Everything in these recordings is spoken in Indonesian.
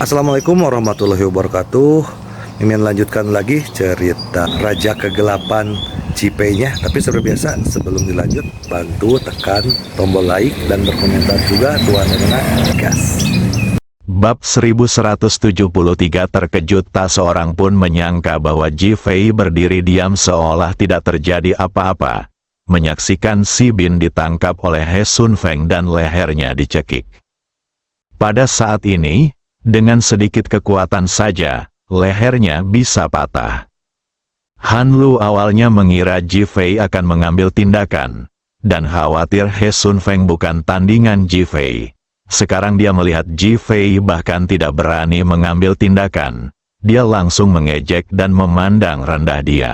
Assalamualaikum warahmatullahi wabarakatuh. Mimin lanjutkan lagi cerita Raja Kegelapan Cipei-nya. Tapi seperti biasa, sebelum dilanjut, bantu tekan tombol like dan berkomentar juga. Tuan Rena, gas. Bab 1173. Terkejut tak seorang pun menyangka bahwa Ji Fei berdiri diam seolah tidak terjadi apa-apa, menyaksikan Si Bin ditangkap oleh He Sun Feng dan lehernya dicekik. Pada saat ini, dengan sedikit kekuatan saja, lehernya bisa patah. Han Lu awalnya mengira Ji Fei akan mengambil tindakan, dan khawatir He Sun Feng bukan tandingan Ji Fei. Sekarang dia melihat Ji Fei bahkan tidak berani mengambil tindakan. Dia langsung mengejek dan memandang rendah dia.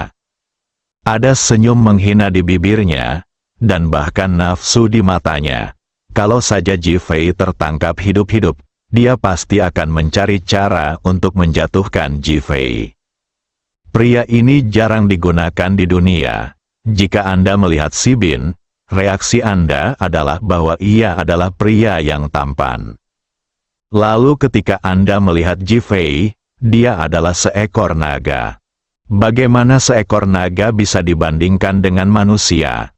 Ada senyum menghina di bibirnya, dan bahkan nafsu di matanya. Kalau saja Ji Fei tertangkap hidup-hidup, dia pasti akan mencari cara untuk menjatuhkan Ji Fei. Pria ini jarang digunakan di dunia. Jika Anda melihat Si Bin, reaksi Anda adalah bahwa ia adalah pria yang tampan. Lalu ketika Anda melihat Ji Fei, dia adalah seekor naga. Bagaimana seekor naga bisa dibandingkan dengan manusia?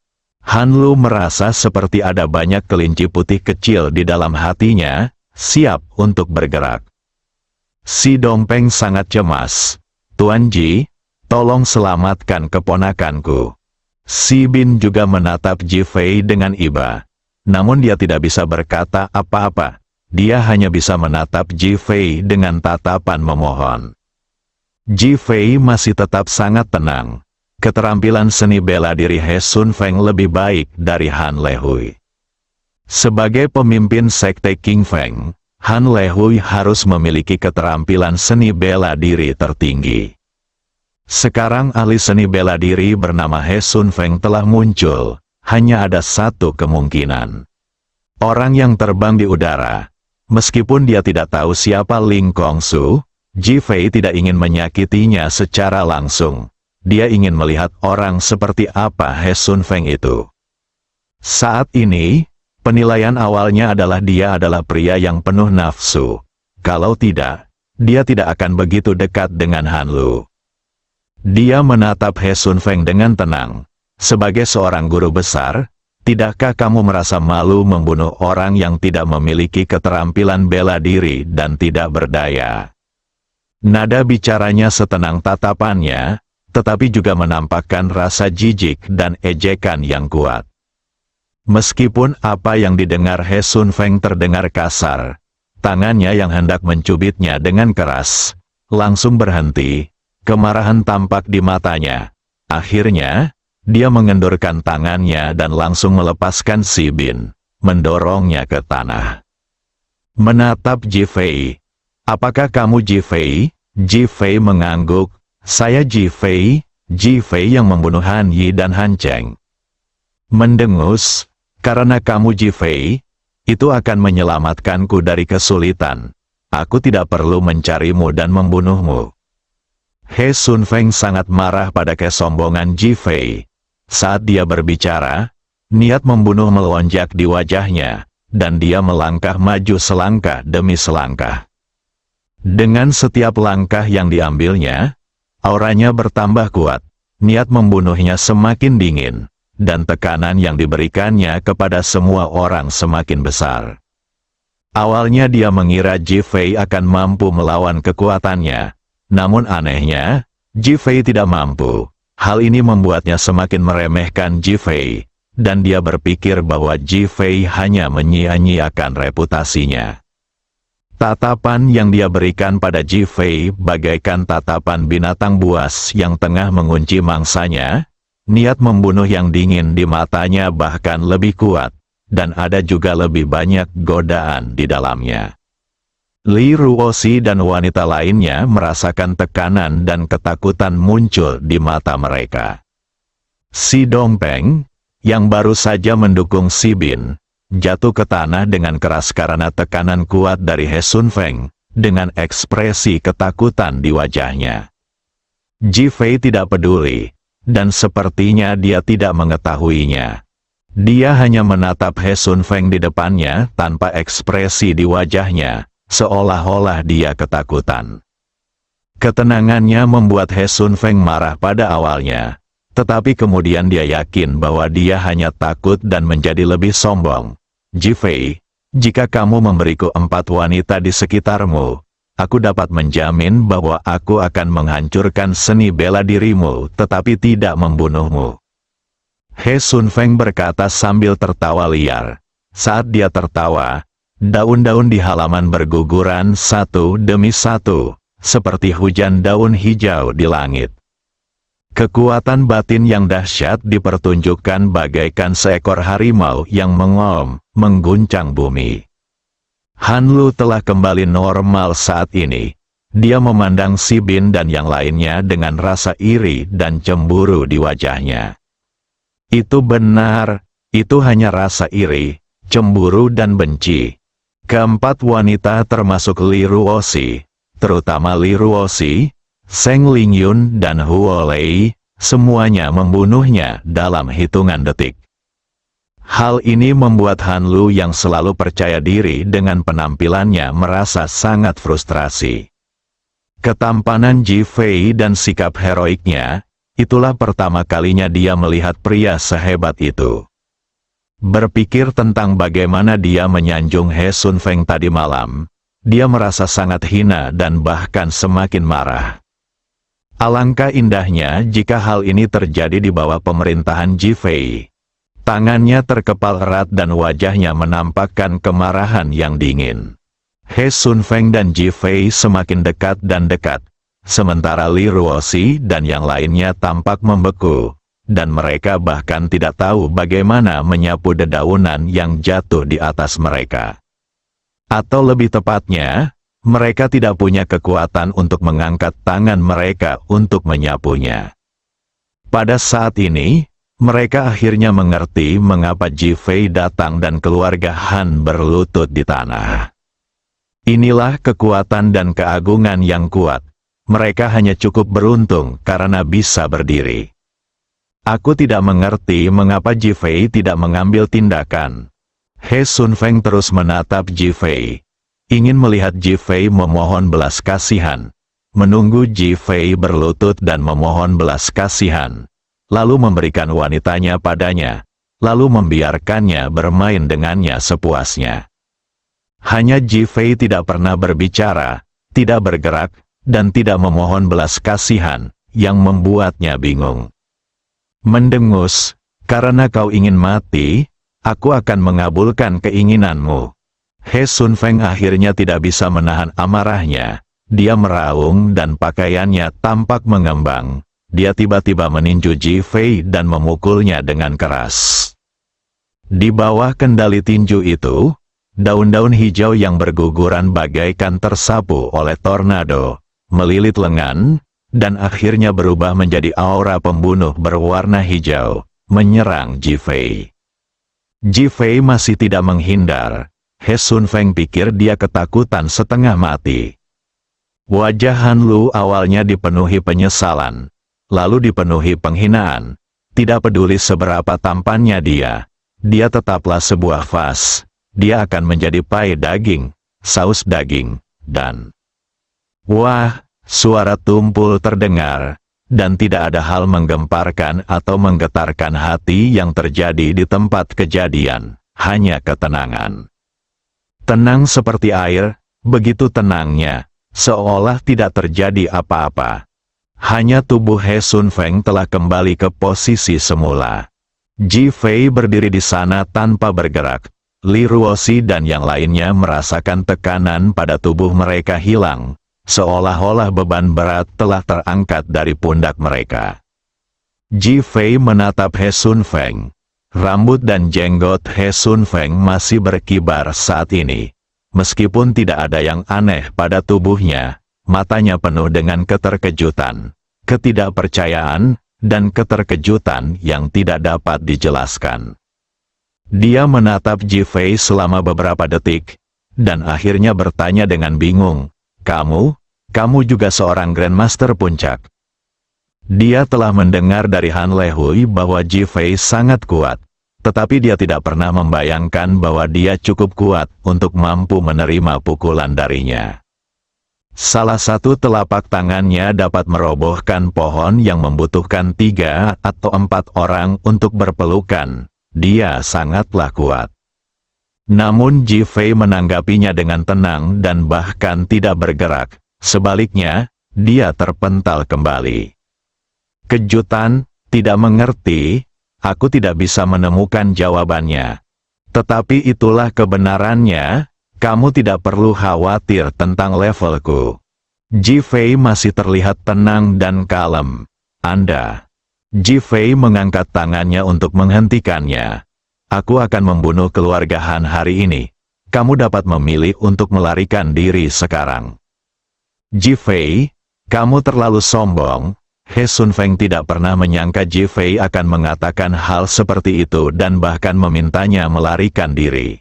Han Lu merasa seperti ada banyak kelinci putih kecil di dalam hatinya, siap untuk bergerak. Si Dongpeng sangat cemas. Tuan Ji, tolong selamatkan keponakanku. Si Bin juga menatap Ji Fei dengan iba. Namun dia tidak bisa berkata apa-apa. Dia hanya bisa menatap Ji Fei dengan tatapan memohon. Ji Fei masih tetap sangat tenang. Keterampilan seni bela diri He Sun Feng lebih baik dari Han Lehui. Sebagai pemimpin sekte King Feng, Han Lehui harus memiliki keterampilan seni bela diri tertinggi. Sekarang ahli seni bela diri bernama He Sun Feng telah muncul. Hanya ada satu kemungkinan. Orang yang terbang di udara. Meskipun dia tidak tahu siapa Ling Kongsu, Ji Fei tidak ingin menyakitinya secara langsung. Dia ingin melihat orang seperti apa He Sun Feng itu. Saat ini, penilaian awalnya adalah dia adalah pria yang penuh nafsu. Kalau tidak, dia tidak akan begitu dekat dengan Han Lu. Dia menatap He Sun Feng dengan tenang. Sebagai seorang guru besar, tidakkah kamu merasa malu membunuh orang yang tidak memiliki keterampilan bela diri dan tidak berdaya? Nada bicaranya setenang tatapannya, tetapi juga menampakkan rasa jijik dan ejekan yang kuat. Meskipun apa yang didengar He Sun Feng terdengar kasar, tangannya yang hendak mencubitnya dengan keras, langsung berhenti. Kemarahan tampak di matanya. Akhirnya, dia mengendurkan tangannya dan langsung melepaskan Si Bin, mendorongnya ke tanah. Menatap Ji Fei. Apakah kamu Ji Fei? Ji Fei mengangguk. Saya Ji Fei yang membunuh Han Yi dan Han Cheng. Mendengus, karena kamu Ji Fei, itu akan menyelamatkanku dari kesulitan. Aku tidak perlu mencarimu dan membunuhmu. He Sun Feng sangat marah pada kesombongan Ji Fei. Saat dia berbicara, niat membunuh melonjak di wajahnya, dan dia melangkah maju selangkah demi selangkah. Dengan setiap langkah yang diambilnya, auranya bertambah kuat, niat membunuhnya semakin dingin, dan tekanan yang diberikannya kepada semua orang semakin besar. Awalnya dia mengira Ji Fei akan mampu melawan kekuatannya. Namun anehnya, Ji Fei tidak mampu. Hal ini membuatnya semakin meremehkan Ji Fei, dan dia berpikir bahwa Ji Fei hanya menyia-nyiakan reputasinya. Tatapan yang dia berikan pada Ji Fei bagaikan tatapan binatang buas yang tengah mengunci mangsanya. Niat membunuh yang dingin di matanya bahkan lebih kuat, dan ada juga lebih banyak godaan di dalamnya. Li Ruoxi dan wanita lainnya merasakan tekanan dan ketakutan muncul di mata mereka. Si Dongpeng, yang baru saja mendukung Si Bin, jatuh ke tanah dengan keras karena tekanan kuat dari He Sun Feng, dengan ekspresi ketakutan di wajahnya. Ji Fei tidak peduli, dan sepertinya dia tidak mengetahuinya. Dia hanya menatap He Sun Feng di depannya tanpa ekspresi di wajahnya, seolah-olah dia ketakutan. Ketenangannya membuat He Sun Feng marah pada awalnya, tetapi kemudian dia yakin bahwa dia hanya takut dan menjadi lebih sombong. Ji Fei, jika kamu memberiku 4 wanita di sekitarmu, aku dapat menjamin bahwa aku akan menghancurkan seni bela dirimu tetapi tidak membunuhmu. He Sun Feng berkata sambil tertawa liar. Saat dia tertawa, daun-daun di halaman berguguran satu demi satu, seperti hujan daun hijau di langit. Kekuatan batin yang dahsyat dipertunjukkan bagaikan seekor harimau yang mengguncang bumi. Han Lu telah kembali normal saat ini. Dia memandang Si Bin dan yang lainnya dengan rasa iri dan cemburu di wajahnya. Itu benar, itu hanya rasa iri, cemburu dan benci. Keempat wanita termasuk Li Ruoxi, terutama Li Ruoxi, Seng Lingyun dan Huo Lei, semuanya membunuhnya dalam hitungan detik. Hal ini membuat Han Lu yang selalu percaya diri dengan penampilannya merasa sangat frustrasi. Ketampanan Ji Fei dan sikap heroiknya, itulah pertama kalinya dia melihat pria sehebat itu. Berpikir tentang bagaimana dia menyanjung He Sun Feng tadi malam, dia merasa sangat hina dan bahkan semakin marah. Alangkah indahnya jika hal ini terjadi di bawah pemerintahan Ji Fei. Tangannya terkepal erat dan wajahnya menampakkan kemarahan yang dingin. He Sun Feng dan Ji Fei semakin dekat dan dekat, sementara Li Ruoxi dan yang lainnya tampak membeku, dan mereka bahkan tidak tahu bagaimana menyapu dedaunan yang jatuh di atas mereka. Atau lebih tepatnya, mereka tidak punya kekuatan untuk mengangkat tangan mereka untuk menyapunya. Pada saat ini, mereka akhirnya mengerti mengapa Ji Fei datang dan keluarga Han berlutut di tanah. Inilah kekuatan dan keagungan yang kuat. Mereka hanya cukup beruntung karena bisa berdiri. Aku tidak mengerti mengapa Ji Fei tidak mengambil tindakan. He Sun Feng terus menatap Ji Fei. Ingin melihat Ji Fei memohon belas kasihan. Menunggu Ji Fei berlutut dan memohon belas kasihan. Lalu memberikan wanitanya padanya, lalu membiarkannya bermain dengannya sepuasnya. Hanya Ji Fei tidak pernah berbicara, tidak bergerak, dan tidak memohon belas kasihan, yang membuatnya bingung. Mendengus, karena kau ingin mati, aku akan mengabulkan keinginanmu. He Sun Feng akhirnya tidak bisa menahan amarahnya, dia meraung dan pakaiannya tampak mengembang. Dia tiba-tiba meninju Ji Fei dan memukulnya dengan keras. Di bawah kendali tinju itu, daun-daun hijau yang berguguran bagaikan tersapu oleh tornado, melilit lengan, dan akhirnya berubah menjadi aura pembunuh berwarna hijau, menyerang Ji Fei. Ji Fei masih tidak menghindar. He Sun Feng pikir dia ketakutan setengah mati. Wajah Han Lu awalnya dipenuhi penyesalan, lalu dipenuhi penghinaan. Tidak peduli seberapa tampannya dia tetaplah sebuah vas. Dia akan menjadi pai daging, saus daging, dan... Wah, suara tumpul terdengar, dan tidak ada hal menggemparkan atau menggetarkan hati yang terjadi di tempat kejadian, hanya ketenangan. Tenang seperti air, begitu tenangnya, seolah tidak terjadi apa-apa. Hanya tubuh He Sun Feng telah kembali ke posisi semula. Ji Fei berdiri di sana tanpa bergerak. Li Ruoxi dan yang lainnya merasakan tekanan pada tubuh mereka hilang, seolah-olah beban berat telah terangkat dari pundak mereka. Ji Fei menatap He Sun Feng. Rambut dan jenggot He Sun Feng masih berkibar saat ini. Meskipun tidak ada yang aneh pada tubuhnya, matanya penuh dengan keterkejutan, ketidakpercayaan, dan keterkejutan yang tidak dapat dijelaskan. Dia menatap Ji Fei selama beberapa detik, dan akhirnya bertanya dengan bingung, Kamu juga seorang Grandmaster Puncak?" Dia telah mendengar dari Han Lehui bahwa Ji Fei sangat kuat, tetapi dia tidak pernah membayangkan bahwa dia cukup kuat untuk mampu menerima pukulan darinya. Salah satu telapak tangannya dapat merobohkan pohon yang membutuhkan 3 atau 4 orang untuk berpelukan. Dia sangatlah kuat. Namun Ji Fei menanggapinya dengan tenang dan bahkan tidak bergerak. Sebaliknya, dia terpental kembali. Kejutan, tidak mengerti, aku tidak bisa menemukan jawabannya. Tetapi itulah kebenarannya. Kamu tidak perlu khawatir tentang levelku. Ji Fei masih terlihat tenang dan kalem. Ji Fei mengangkat tangannya untuk menghentikannya. Aku akan membunuh keluarga Han hari ini. Kamu dapat memilih untuk melarikan diri sekarang. Ji Fei, kamu terlalu sombong. He Sun Feng tidak pernah menyangka Ji Fei akan mengatakan hal seperti itu dan bahkan memintanya melarikan diri.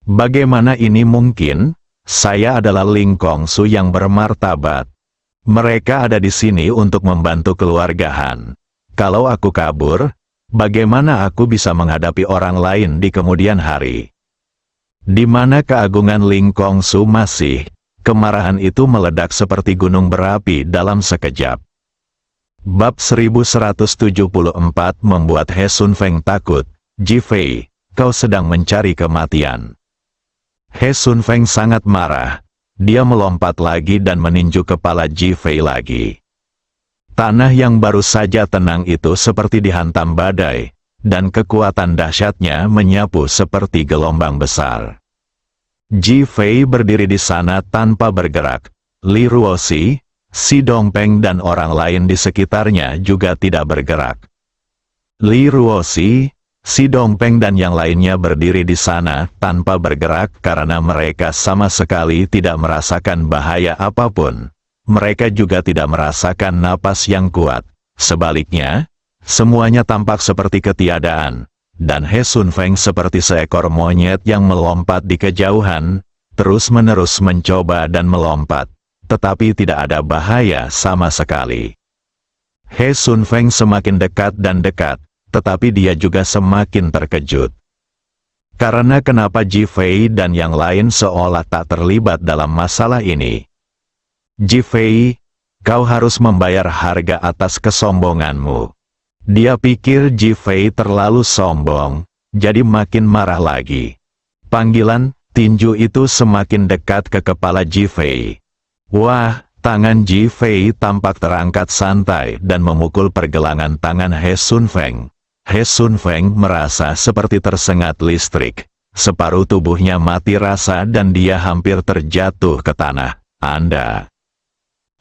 Bagaimana ini mungkin? Saya adalah Ling Kongsu yang bermartabat. Mereka ada di sini untuk membantu keluarga Han. Kalau aku kabur, bagaimana aku bisa menghadapi orang lain di kemudian hari? Di mana keagungan Ling Kongsu masih, kemarahan itu meledak seperti gunung berapi dalam sekejap. Bab 1174 membuat He Sun Feng takut. Ji Fei, kau sedang mencari kematian. He Sun Feng sangat marah. Dia melompat lagi dan meninju kepala Ji Fei lagi. Tanah yang baru saja tenang itu seperti dihantam badai, dan kekuatan dahsyatnya menyapu seperti gelombang besar. Ji Fei berdiri di sana tanpa bergerak. Li Ruoxi, Si Dongpeng dan orang lain di sekitarnya juga tidak bergerak. Li Ruoxi, Si Dongpeng dan yang lainnya berdiri di sana tanpa bergerak karena mereka sama sekali tidak merasakan bahaya apapun. Mereka juga tidak merasakan napas yang kuat. Sebaliknya, semuanya tampak seperti ketiadaan. Dan He Sun Feng seperti seekor monyet yang melompat di kejauhan, terus-menerus mencoba dan melompat. Tetapi tidak ada bahaya sama sekali. He Sun Feng semakin dekat dan dekat. Tetapi dia juga semakin terkejut. Karena kenapa Ji Fei dan yang lain seolah tak terlibat dalam masalah ini. Ji Fei, kau harus membayar harga atas kesombonganmu. Dia pikir Ji Fei terlalu sombong, jadi makin marah lagi. Panggilan tinju itu semakin dekat ke kepala Ji Fei. Wah, tangan Ji Fei tampak terangkat santai dan memukul pergelangan tangan He Sun Feng. He Sun Feng merasa seperti tersengat listrik. Separuh tubuhnya mati rasa dan dia hampir terjatuh ke tanah.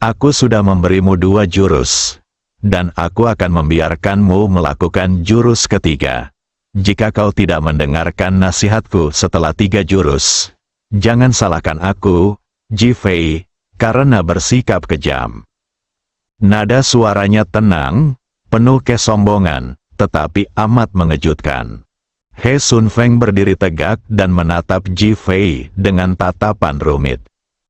Aku sudah memberimu 2 jurus. Dan aku akan membiarkanmu melakukan jurus ketiga. Jika kau tidak mendengarkan nasihatku setelah 3 jurus, jangan salahkan aku, Ji Fei, karena bersikap kejam. Nada suaranya tenang, penuh kesombongan. Tetapi amat mengejutkan. He Sun Feng berdiri tegak dan menatap Ji Fei dengan tatapan rumit.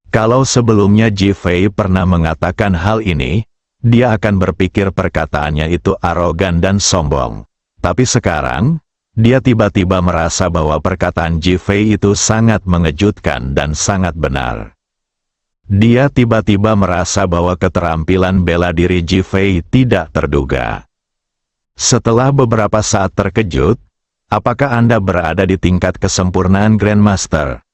Kalau sebelumnya Ji Fei pernah mengatakan hal ini, dia akan berpikir perkataannya itu arogan dan sombong. Tapi sekarang, dia tiba-tiba merasa bahwa perkataan Ji Fei itu sangat mengejutkan dan sangat benar. Dia tiba-tiba merasa bahwa keterampilan bela diri Ji Fei tidak terduga. Setelah beberapa saat terkejut, apakah Anda berada di tingkat kesempurnaan Grandmaster?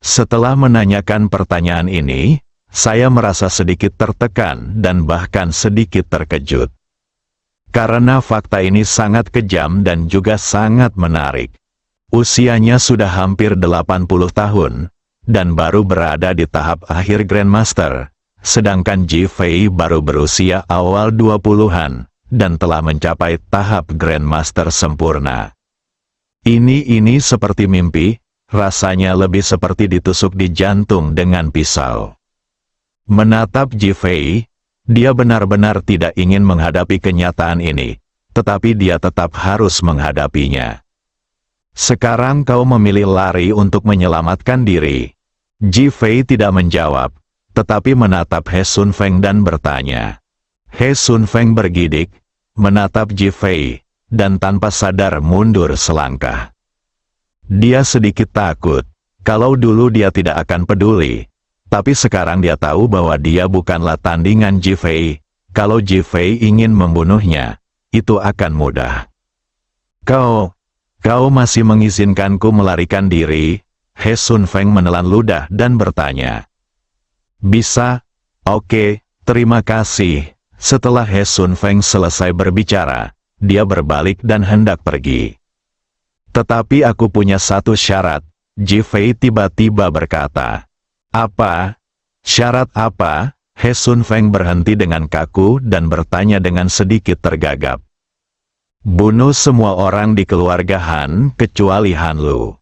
Setelah menanyakan pertanyaan ini, saya merasa sedikit tertekan dan bahkan sedikit terkejut. Karena fakta ini sangat kejam dan juga sangat menarik. Usianya sudah hampir 80 tahun, dan baru berada di tahap akhir Grandmaster, sedangkan Ji Fei baru berusia awal 20-an. Dan telah mencapai tahap Grandmaster sempurna. Ini seperti mimpi, rasanya lebih seperti ditusuk di jantung dengan pisau. Menatap Ji Fei, dia benar-benar tidak ingin menghadapi kenyataan ini, tetapi dia tetap harus menghadapinya. Sekarang kau memilih lari untuk menyelamatkan diri. Ji Fei tidak menjawab, tetapi menatap He Sun Feng dan bertanya. He Sun Feng bergidik, menatap Ji Fei, dan tanpa sadar mundur selangkah. Dia sedikit takut, kalau dulu dia tidak akan peduli, tapi sekarang dia tahu bahwa dia bukanlah tandingan Jifei. Kalau Jifei ingin membunuhnya, itu akan mudah. Kau masih mengizinkanku melarikan diri? He Sun Feng menelan ludah dan bertanya. Bisa? Oke, terima kasih. Setelah He Sun Feng selesai berbicara, dia berbalik dan hendak pergi. Tetapi aku punya satu syarat, Jifei tiba-tiba berkata. Apa? Syarat apa? He Sun Feng berhenti dengan kaku dan bertanya dengan sedikit tergagap. Bunuh semua orang di keluarga Han kecuali Han Lu.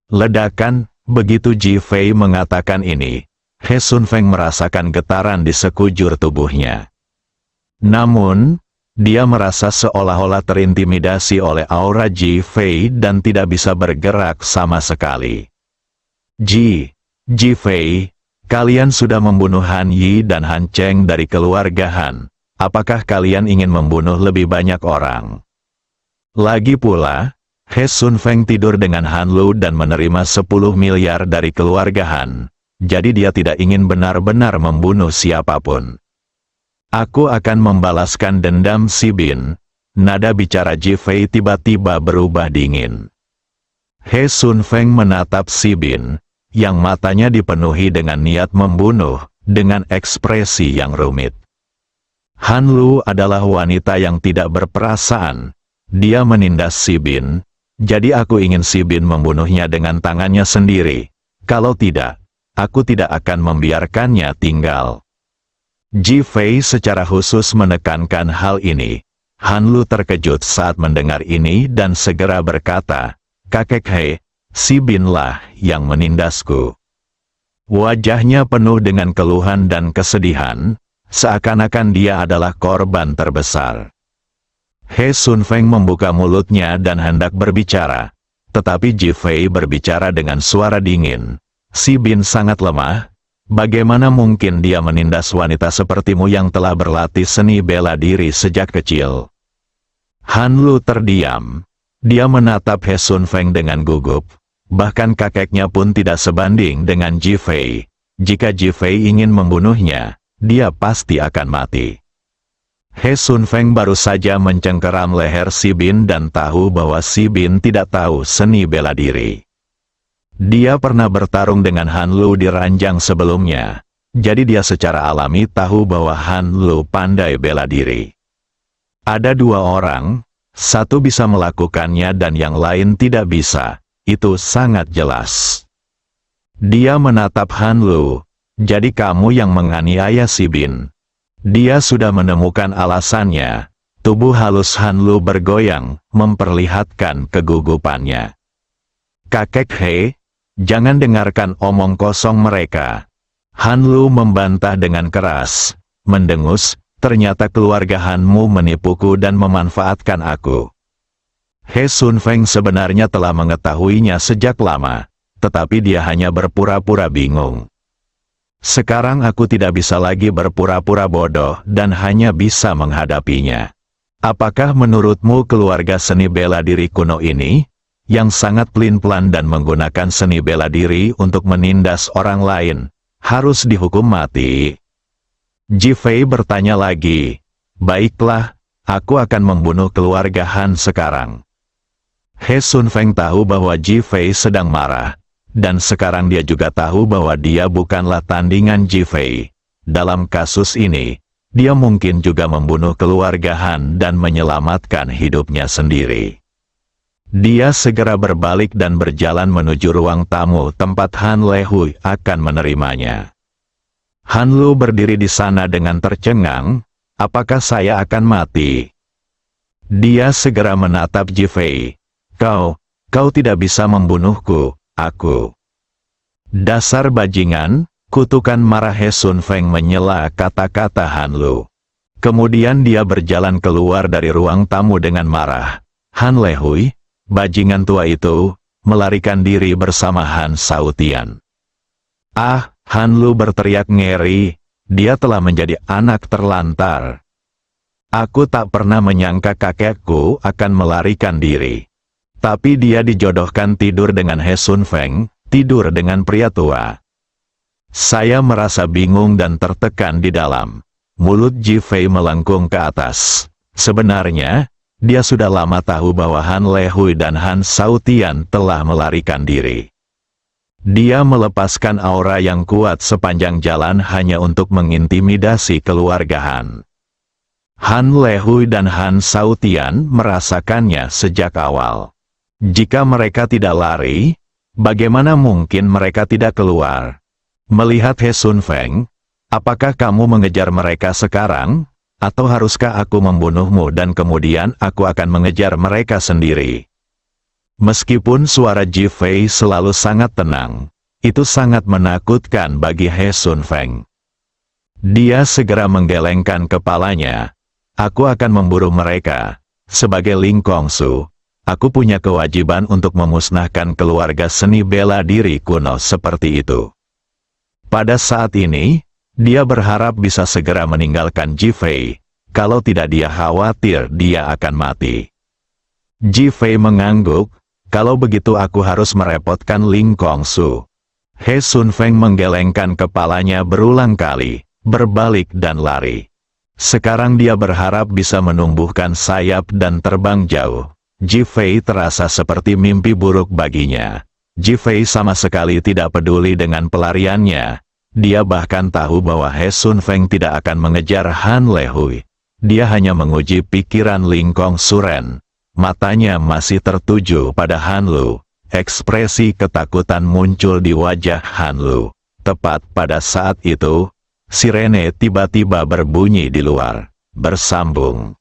Ledakan, begitu Jifei mengatakan ini, He Sun Feng merasakan getaran di sekujur tubuhnya. Namun, dia merasa seolah-olah terintimidasi oleh aura Jifei dan tidak bisa bergerak sama sekali. Jifei, kalian sudah membunuh Han Yi dan Han Cheng dari keluarga Han. Apakah kalian ingin membunuh lebih banyak orang? Lagi pula, He Sun Feng tidur dengan Han Lu dan menerima 10 miliar dari keluarga Han. Jadi dia tidak ingin benar-benar membunuh siapapun. Aku akan membalaskan dendam si Bin. Nada bicara Jifei tiba-tiba berubah dingin. He Sun Feng menatap si Bin, yang matanya dipenuhi dengan niat membunuh, dengan ekspresi yang rumit. Han Lu adalah wanita yang tidak berperasaan. Dia menindas si Bin, jadi aku ingin si Bin membunuhnya dengan tangannya sendiri. Kalau tidak, aku tidak akan membiarkannya tinggal. Jifei secara khusus menekankan hal ini. Han Lu terkejut saat mendengar ini dan segera berkata, Kakek He, si Bin lah yang menindasku. Wajahnya penuh dengan keluhan dan kesedihan, seakan-akan dia adalah korban terbesar. He Sun Feng membuka mulutnya dan hendak berbicara, tetapi Jifei berbicara dengan suara dingin. Si Bin sangat lemah, bagaimana mungkin dia menindas wanita sepertimu yang telah berlatih seni bela diri sejak kecil? Han Lu terdiam. Dia menatap He Sun Feng dengan gugup, bahkan kakeknya pun tidak sebanding dengan Jifei. Jika Jifei ingin membunuhnya, dia pasti akan mati. He Sun Feng baru saja mencengkeram leher si Bin dan tahu bahwa si Bin tidak tahu seni bela diri. Dia pernah bertarung dengan Han Lu di ranjang sebelumnya, jadi dia secara alami tahu bahwa Han Lu pandai bela diri. Ada dua orang, satu bisa melakukannya dan yang lain tidak bisa, itu sangat jelas. Dia menatap Han Lu, jadi kamu yang menganiaya si Bin. Dia sudah menemukan alasannya. Tubuh halus Han Lu bergoyang, memperlihatkan kegugupannya. Kakek He, jangan dengarkan omong kosong mereka. Han Lu membantah dengan keras, mendengus, ternyata keluarga Hanmu menipuku dan memanfaatkan aku. He Sun Feng sebenarnya telah mengetahuinya sejak lama, tetapi dia hanya berpura-pura bingung. Sekarang aku tidak bisa lagi berpura-pura bodoh dan hanya bisa menghadapinya. Apakah menurutmu keluarga seni bela diri kuno ini, yang sangat pelin-pelan dan menggunakan seni bela diri untuk menindas orang lain, harus dihukum mati? Jifei bertanya lagi. Baiklah, aku akan membunuh keluarga Han sekarang. He Sun Feng tahu bahwa Jifei sedang marah. Dan sekarang dia juga tahu bahwa dia bukanlah tandingan Jifei. Dalam kasus ini, dia mungkin juga membunuh keluarga Han dan menyelamatkan hidupnya sendiri. Dia segera berbalik dan berjalan menuju ruang tamu tempat Han Lehui akan menerimanya. Han Lu berdiri di sana dengan tercengang. Apakah saya akan mati? Dia segera menatap Jifei. Kau tidak bisa membunuhku. Aku. Dasar bajingan, kutukan marah He Sun Feng menyela kata-kata Han Lu. Kemudian dia berjalan keluar dari ruang tamu dengan marah. Han Lehui, bajingan tua itu, melarikan diri bersama Han Sautian. Ah, Han Lu berteriak ngeri, dia telah menjadi anak terlantar. Aku tak pernah menyangka kakekku akan melarikan diri. Tapi dia dijodohkan tidur dengan He Sun Feng, tidur dengan pria tua. Saya merasa bingung dan tertekan di dalam. Mulut Ji Fei melengkung ke atas. Sebenarnya, dia sudah lama tahu bahwa Han Lehui dan Han Shaotian telah melarikan diri. Dia melepaskan aura yang kuat sepanjang jalan hanya untuk mengintimidasi keluarga Han. Han Lehui dan Han Shaotian merasakannya sejak awal. Jika mereka tidak lari, bagaimana mungkin mereka tidak keluar? Melihat He Sun Feng, apakah kamu mengejar mereka sekarang? Atau haruskah aku membunuhmu dan kemudian aku akan mengejar mereka sendiri? Meskipun suara Ji Fei selalu sangat tenang, itu sangat menakutkan bagi He Sun Feng. Dia segera menggelengkan kepalanya. Aku akan memburu mereka. Sebagai Ling Kongsu, aku punya kewajiban untuk memusnahkan keluarga seni bela diri kuno seperti itu. Pada saat ini, dia berharap bisa segera meninggalkan Ji Fei. Kalau tidak dia khawatir dia akan mati. Ji Fei mengangguk, kalau begitu aku harus merepotkan Ling Kongsu. He Sun Feng menggelengkan kepalanya berulang kali, berbalik dan lari. Sekarang dia berharap bisa menumbuhkan sayap dan terbang jauh. Ji Fei terasa seperti mimpi buruk baginya. Ji Fei sama sekali tidak peduli dengan pelariannya. Dia bahkan tahu bahwa He Sun Feng tidak akan mengejar Han Lehui. Dia hanya menguji pikiran Ling Kongsu Ren. Matanya masih tertuju pada Han Lu. Ekspresi ketakutan muncul di wajah Han Lu. Tepat pada saat itu, sirene tiba-tiba berbunyi di luar. Bersambung.